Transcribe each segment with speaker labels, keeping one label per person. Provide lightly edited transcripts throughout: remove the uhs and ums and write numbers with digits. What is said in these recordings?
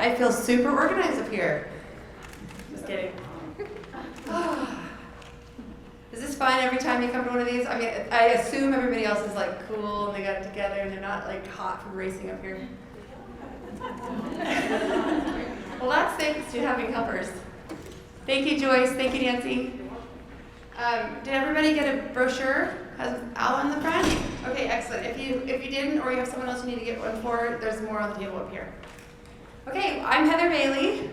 Speaker 1: I feel super organized up here. Just kidding. Is this fun every time you come to one of these? I mean, I assume everybody else is like cool and they got it together and they're not like hot from racing up here. Well, that's thanks to having helpers. Thank you, Joyce. Thank you, Nancy. Did everybody get a brochure? Has out on the front? Okay, excellent. If you didn't, or you have someone else you need to get one for, there's more on the table up here. Okay, I'm Heather Bailey.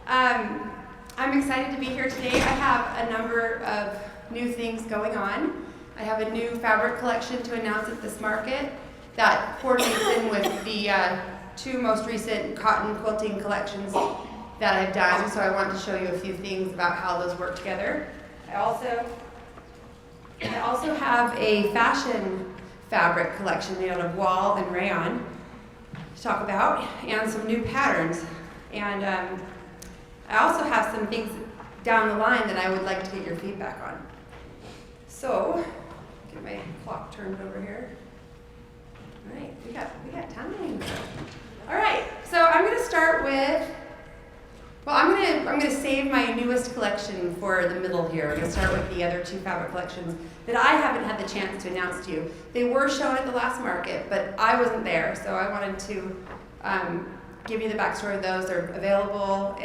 Speaker 1: I'm excited to be here today. I have a number of new things going on. I have a new fabric collection to announce at this market that coordinates in with the two most recent cotton quilting collections that I've done. So I want to show you a few things about how those work together. I also have a fashion fabric collection made out of wool and rayon to talk about, and some new patterns. And I also have some things down the line that I would like to get your feedback on. So, get my clock turned over here. All right, we got time. All right, so I'm going to start with. Well, I'm gonna save my newest collection for the middle here. I'm gonna start with the other two fabric collections that I haven't had the chance to announce to you. They were shown at the last market, but I wasn't there, so I wanted to give you the backstory of those. They're available.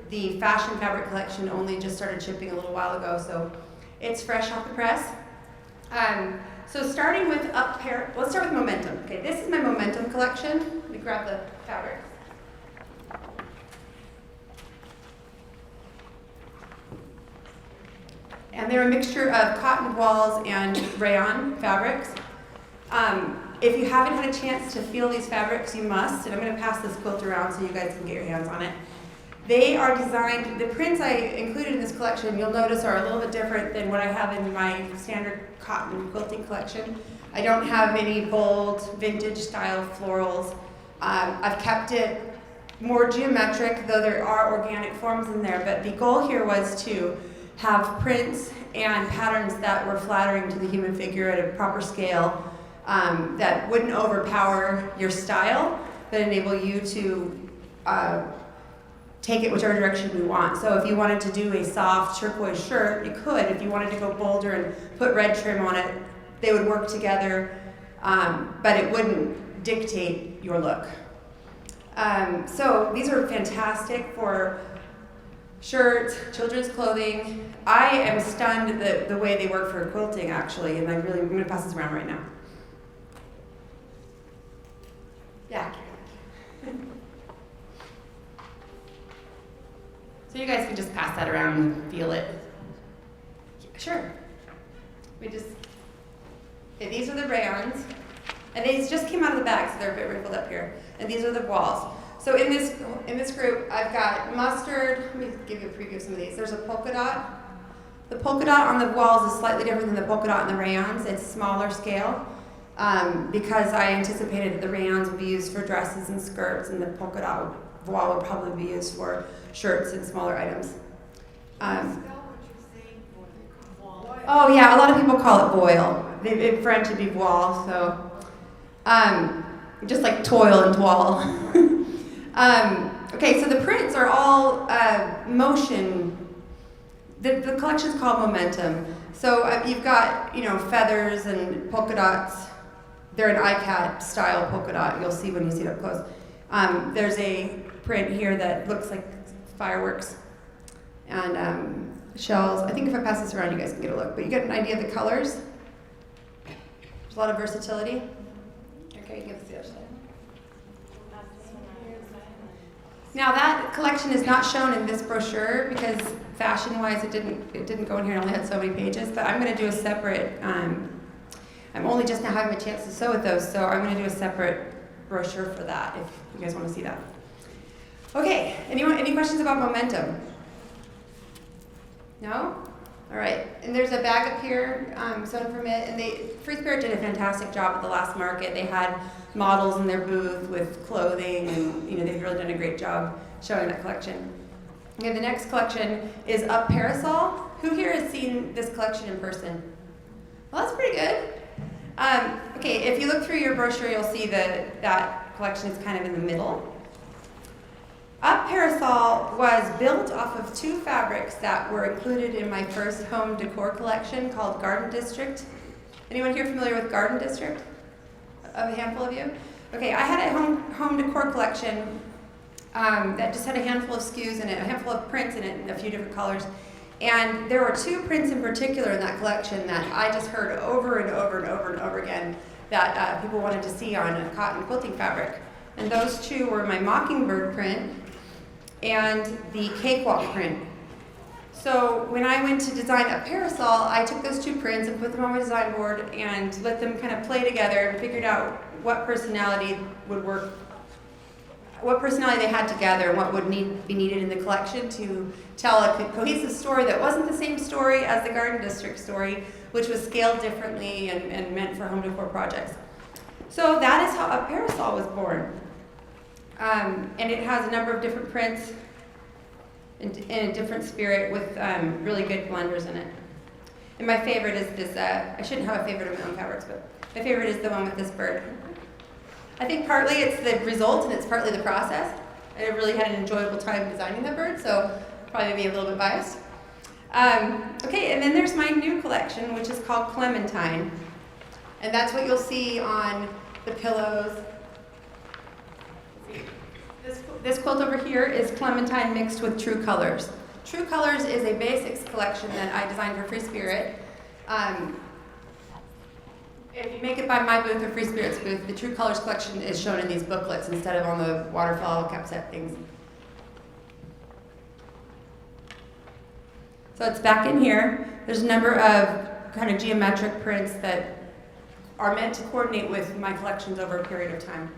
Speaker 1: The fashion fabric collection only just started shipping a little while ago, so it's fresh off the press. So starting with let's start with Momentum. Okay, this is my Momentum collection. Let me grab the fabric. And they're a mixture of cotton wools and rayon fabrics. If you haven't had a chance to feel these fabrics, you must. And I'm going to pass this quilt around so you guys can get your hands on it. They are designed, the prints I included in this collection, you'll notice, are a little bit different than what I have in my standard cotton quilting collection. I don't have any bold, vintage style florals. I've kept it more geometric, though there are organic forms in there. But the goal here was to have prints and patterns that were flattering to the human figure at a proper scale, that wouldn't overpower your style, but enable you to take it whichever direction you want. So if you wanted to do a soft turquoise shirt, you could. If you wanted to go bolder and put red trim on it, they would work together, but it wouldn't dictate your look. So these are fantastic for shirts, children's clothing. I am stunned at the way they work for quilting, actually, and I'm going to pass this around right now. Yeah. So you guys can just pass that around and feel it. Sure. These are the rayons, and these just came out of the bag, so they're a bit wrinkled up here. And these are the walls. So in this group, I've got mustard. Let me give you a preview of some of these. There's a polka dot. The polka dot on the walls is slightly different than the polka dot in the rayons. It's smaller scale because I anticipated that the rayons would be used for dresses and skirts, and the polka dot wall would probably be used for shirts and smaller items. Oh yeah, a lot of people call it voile. In French it'd be voile, so just like toil and toile. Okay, so the prints are all motion. The collection's called Momentum. So you've got, feathers and polka dots. They're an iCat style polka dot. You'll see when you see it up close. There's a print here that looks like fireworks and shells. I think if I pass this around, you guys can get a look. But you get an idea of the colors. There's a lot of versatility. Okay, give us the other side. Now that collection is not shown in this brochure because fashion-wise it didn't go in here and only had so many pages, but I'm going to do a separate, I'm only just now having a chance to sew with those, so I'm going to do a separate brochure for that if you guys want to see that. Okay, any questions about Momentum? No? All right, and there's a bag up here sewn from it, and FreeSpirit did a fantastic job at the last market. They had models in their booth with clothing, and they've really done a great job showing that collection. Okay, the next collection is Up Parasol. Who here has seen this collection in person? Well, that's pretty good. Okay, if you look through your brochure, you'll see that collection is kind of in the middle. Up Parasol was built off of 2 fabrics that were included in my first home decor collection called Garden District. Anyone here familiar with Garden District? A handful of you? Okay, I had a home decor collection that just had a handful of SKUs in it, a handful of prints in it in a few different colors. And there were 2 prints in particular in that collection that I just heard over and over and over and over again that people wanted to see on a cotton quilting fabric. And those 2 were my Mockingbird print and the Cakewalk print. So when I went to design a parasol, I took those 2 prints and put them on my design board and let them kind of play together and figured out what personality would work, what personality they had together and what would be needed in the collection to tell a cohesive story that wasn't the same story as the Garden District story, which was scaled differently and meant for home decor projects. So that is how a parasol was born. And it has a number of different prints in a different spirit with really good blenders in it. And my favorite is this, I shouldn't have a favorite of my own fabrics, but my favorite is the one with this bird. I think partly it's the result and it's partly the process. I really had an enjoyable time designing that bird, so probably be a little bit biased. Okay, and then there's my new collection, which is called Clementine. And that's what you'll see on the pillows. This quilt over here is Clementine mixed with True Colors. True Colors is a basics collection that I designed for FreeSpirit. If you make it by my booth or FreeSpirit's booth, the True Colors collection is shown in these booklets instead of on the waterfall capset things. So it's back in here. There's a number of kind of geometric prints that are meant to coordinate with my collections over a period of time.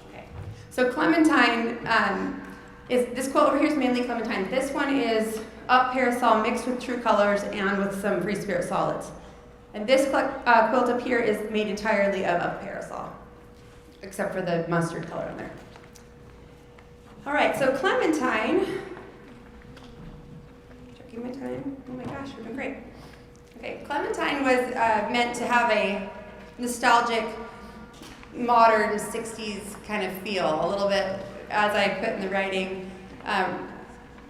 Speaker 1: Okay. So Clementine, this quilt over here is mainly Clementine. This one is Up Parasol mixed with True Colors and with some FreeSpirit solids. And this quilt up here is made entirely of Up Parasol, except for the mustard color in there. All right, so Clementine, checking my time. Oh my gosh, we're doing great. Okay, Clementine was meant to have a nostalgic, modern 60s kind of feel, a little bit, as I put in the writing,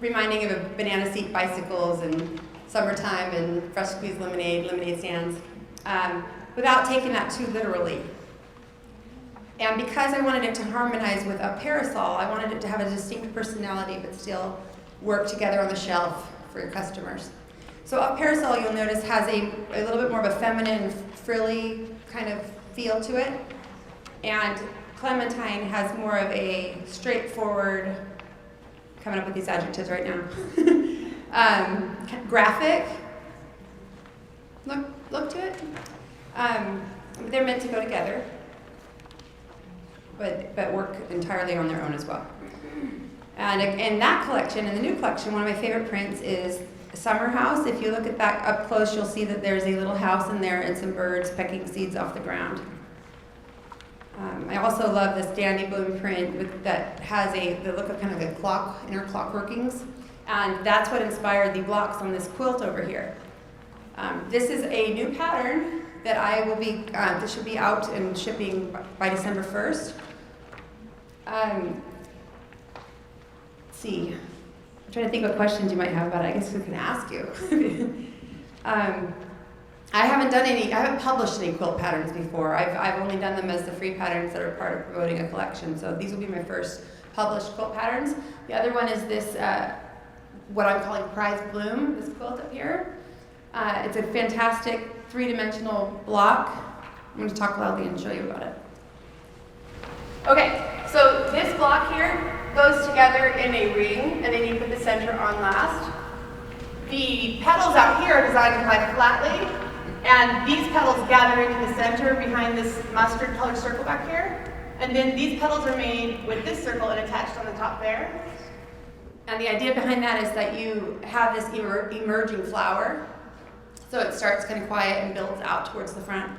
Speaker 1: reminding of banana seat bicycles and summertime and fresh squeezed lemonade stands, without taking that too literally. And because I wanted it to harmonize with a parasol, I wanted it to have a distinct personality but still work together on the shelf for your customers. So a parasol, you'll notice, has a little bit more of a feminine, frilly kind of feel to it. And Clementine has more of a straightforward, coming up with these adjectives right now, graphic look to it. They're meant to go together, but work entirely on their own as well. And in that collection, in the new collection, one of my favorite prints is Summer House. If you look at that up close, you'll see that there's a little house in there and some birds pecking seeds off the ground. I also love this Dandy Bloom print that has the look of kind of the inner clock workings. And that's what inspired the blocks on this quilt over here. This is a new pattern that I will be, this should be out and shipping by December 1st. Let's see. I'm trying to think what questions you might have about it. I guess we can ask you. I haven't published any quilt patterns before. I've only done them as the free patterns that are part of promoting a collection. So these will be my first published quilt patterns. The other one is this, what I'm calling Prize Bloom, this quilt up here. It's a fantastic 3-dimensional block. I'm going to talk loudly and show you about it. Okay, so this block here goes together in a ring, and then you put the center on last. The petals out here are designed to lie flatly, and these petals gather into the center behind this mustard colored circle back here. And then these petals are made with this circle and attached on the top there. And the idea behind that is that you have this emerging flower. So it starts kind of quiet and builds out towards the front.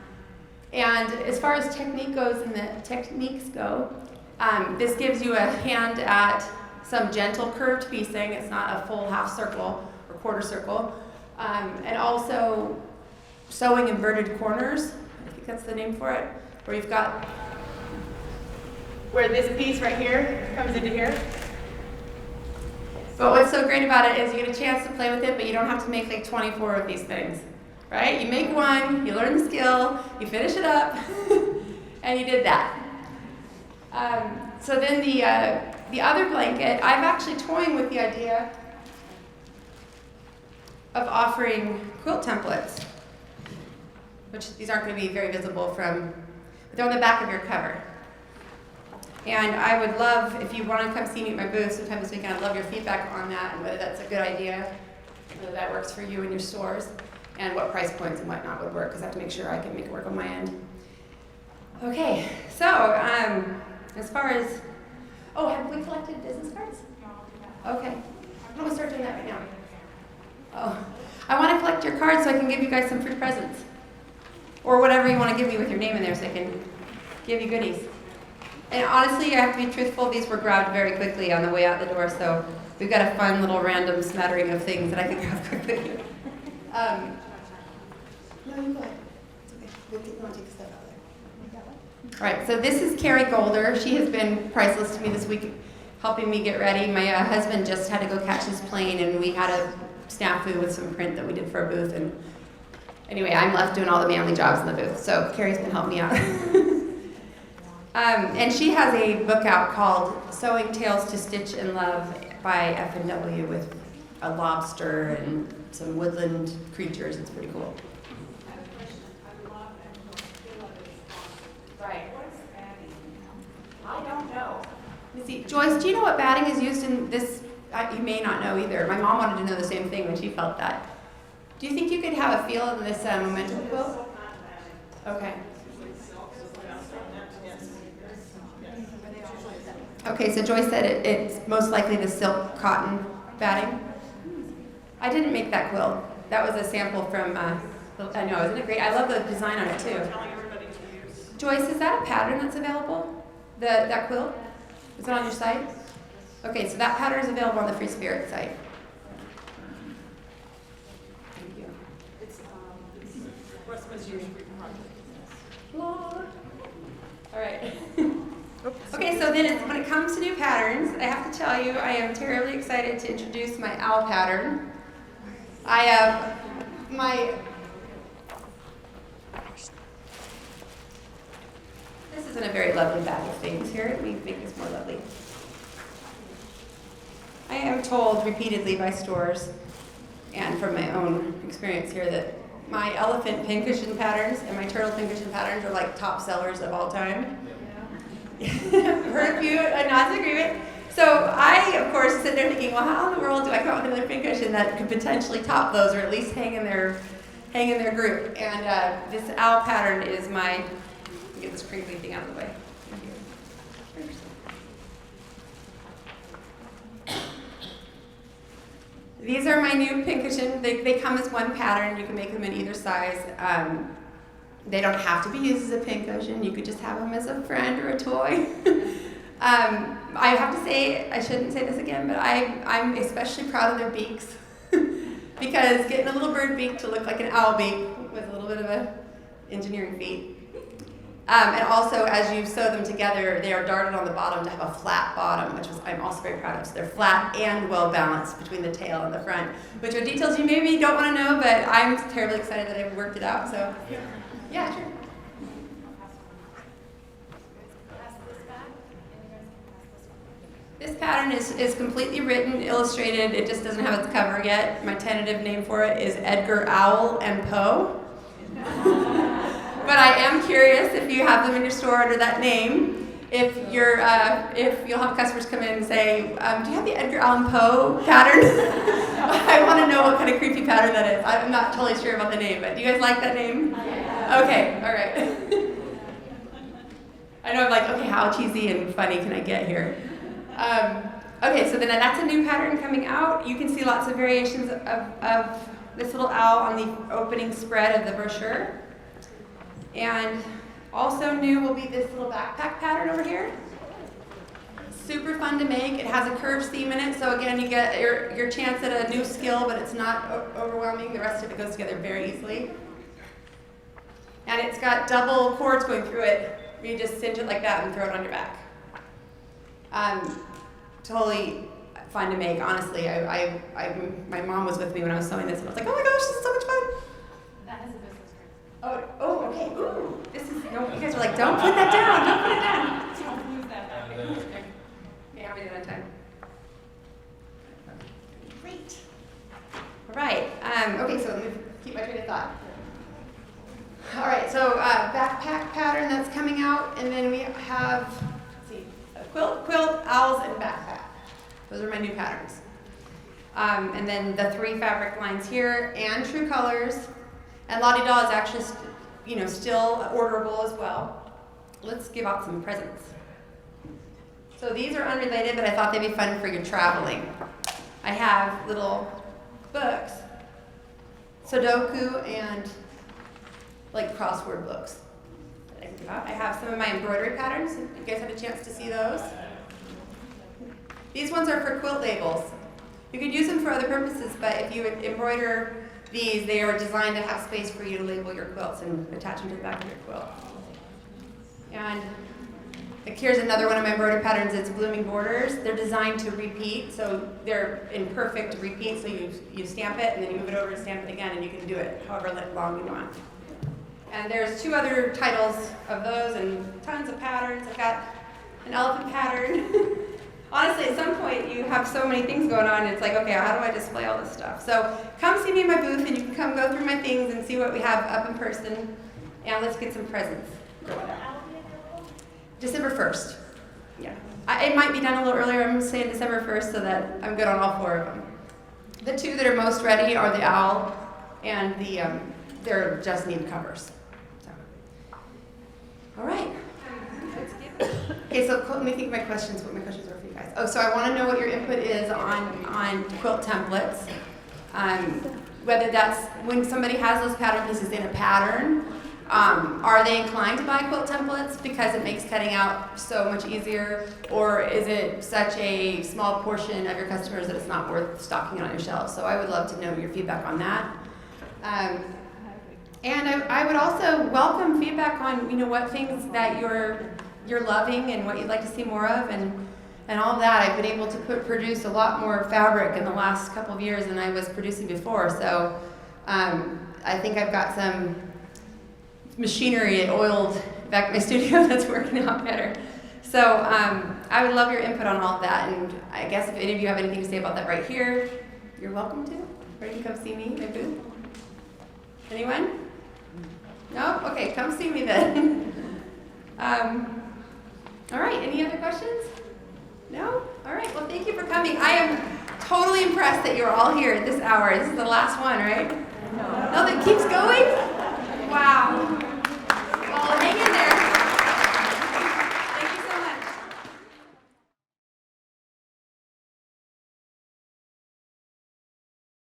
Speaker 1: And as far as techniques go, this gives you a hand at some gentle curved piecing. It's not a full half circle or quarter circle. And also sewing inverted corners. I think that's the name for it, where you've got
Speaker 2: where this piece right here comes into here.
Speaker 1: But what's so great about it is you get a chance to play with it, but you don't have to make like 24 of these things, right? You make one, you learn the skill, you finish it up, and you did that. So then the other blanket, I'm actually toying with the idea of offering quilt templates, which these aren't going to be very visible from, but they're on the back of your cover. And I would love, if you want to come see me at my booth sometime this weekend, I'd love your feedback on that and whether that's a good idea, whether that works for you in your stores, and what price points and whatnot would work, because I have to make sure I can make it work on my end. Okay, so as far as, have we collected business cards? Okay, I'm going to start doing that right now. Oh, I want to collect your cards so I can give you guys some free presents. Or whatever you want to give me with your name in there so I can give you goodies. And honestly, I have to be truthful, these were grabbed very quickly on the way out the door, so we've got a fun little random smattering of things that I can grab quickly. No, you go ahead. It's okay. You want to take a step out there. All right, so this is Carrie Golder. She has been priceless to me this week, helping me get ready. My husband just had to go catch his plane, and we had a snafu with some print that we did for our booth. And anyway, I'm left doing all the manly jobs in the booth, so Carrie's been helping me out. And she has a book out called Sewing Tales to Stitch in Love by F&W with a lobster and some woodland creatures. It's pretty cool. Right. I don't know. Let me see. Joyce, do you know what batting is used in this? You may not know either. My mom wanted to know the same thing when she felt that. Do you think you could have a feel in this momentum quilt? Okay. Okay, so Joyce said it's most likely the silk cotton batting. I didn't make that quilt. That was a sample from, I know, isn't it great? I love the design on it too. Joyce, is that a pattern that's available? That quilt? Is it on your site? Okay, so that pattern is available on the FreeSpirit site. Thank you. It's all right. Okay, so then when it comes to new patterns, I have to tell you I am terribly excited to introduce my owl pattern. I have this isn't a very lovely bag of things here. Let me make this more lovely. I am told repeatedly by stores and from my own experience here that my elephant pincushion patterns and my turtle pincushion patterns are like top sellers of all time. Heard a few nods of agreement. So I, of course, sit there thinking, well, how in the world do I come up with another pincushion that could potentially top those, or at least hang in their group? And this owl pattern is my. Let me get this crinkly thing out of the way. These are my new pincushion. They come as one pattern. You can make them in either size. They don't have to be used as a pincushion. You could just have them as a friend or a toy. I have to say, I shouldn't say this again, but I'm especially proud of their beaks. Because getting a little bird beak to look like an owl beak was a little bit of a engineering feat. And also, as you sew them together, they are darted on the bottom to have a flat bottom, which I'm also very proud of. So they're flat and well balanced between the tail and the front, which are details you maybe don't want to know, but I'm terribly excited that I've worked it out. So, yeah, sure. This pattern is completely written, illustrated. It just doesn't have its cover yet. My tentative name for it is Edgar Owl and Poe. But I am curious if you have them in your store under that name. If you'll have customers come in and say, do you have the Edgar Allan Poe pattern? I want to know what kind of creepy pattern that is. I'm not totally sure about the name, but do you guys like that name? Yeah. Okay, all right. I know I'm like, okay, how cheesy and funny can I get here? Okay, so then that's a new pattern coming out. You can see lots of variations of this little owl on the opening spread of the brochure. And also new will be this little backpack pattern over here. Super fun to make. It has a curved seam in it, so again, you get your chance at a new skill, but it's not overwhelming. The rest of it goes together very easily. And it's got double cords going through it. You just cinch it like that and throw it on your back. Totally fun to make, honestly. My mom was with me when I was sewing this, and I was like, oh my gosh, this is so much fun.
Speaker 2: That has a business card.
Speaker 1: Oh, okay. Ooh, this is, no, you guys are like, don't put that down, don't put it down.
Speaker 2: Don't use that.
Speaker 1: Okay, how are we doing on time? Great. All right, okay, so let me keep my train of thought. All right, so backpack pattern that's coming out, and then we have, let's see, a quilt, owls, and backpack. Those are my new patterns. And then the 3 fabric lines here, and True Colors, and Lottie Doll is actually, still orderable as well. Let's give out some presents. So these are unrelated, but I thought they'd be fun for your traveling. I have little books, Sudoku, and like crossword books that I can give out. I have some of my embroidery patterns. If you guys had a chance to see those. These ones are for quilt labels. You could use them for other purposes, but if you embroider these, they are designed to have space for you to label your quilts and attach them to the back of your quilt. And here's another one of my embroidery patterns. It's blooming borders. They're designed to repeat, so they're in perfect repeat. So you stamp it, and then you move it over and stamp it again, and you can do it however long you want. And there's 2 other titles of those and tons of patterns. I've got an elephant pattern. Honestly, at some point you have so many things going on, and it's like, okay, how do I display all this stuff? So come see me in my booth, and you can come go through my things and see what we have up in person, and let's get some presents. December 1st. Yeah. It might be done a little earlier. I'm saying December 1st so that I'm good on all 4 of them. The 2 that are most ready are the owl and the, they're just need covers. So. All right. Okay, so let me think of my questions, what my questions are for you guys. Oh, so I want to know what your input is on quilt templates. Whether that's when somebody has those pattern pieces in a pattern, are they inclined to buy quilt templates because it makes cutting out so much easier, or is it such a small portion of your customers that it's not worth stocking on your shelves? So I would love to know your feedback on that. And I would also welcome feedback on what things that you're loving and what you'd like to see more of, and all that. I've been able to produce a lot more fabric in the last couple of years than I was producing before. So I think I've got some machinery oiled back in my studio that's working out better. So I would love your input on all of that, and I guess if any of you have anything to say about that right here, you're welcome to, or you can come see me in my booth. Anyone? No? Okay, come see me then. All right, any other questions? No? All right, well, thank you for coming. I am totally impressed that you're all here at this hour. This is the last one, right? No, that keeps going? Wow. Well, hang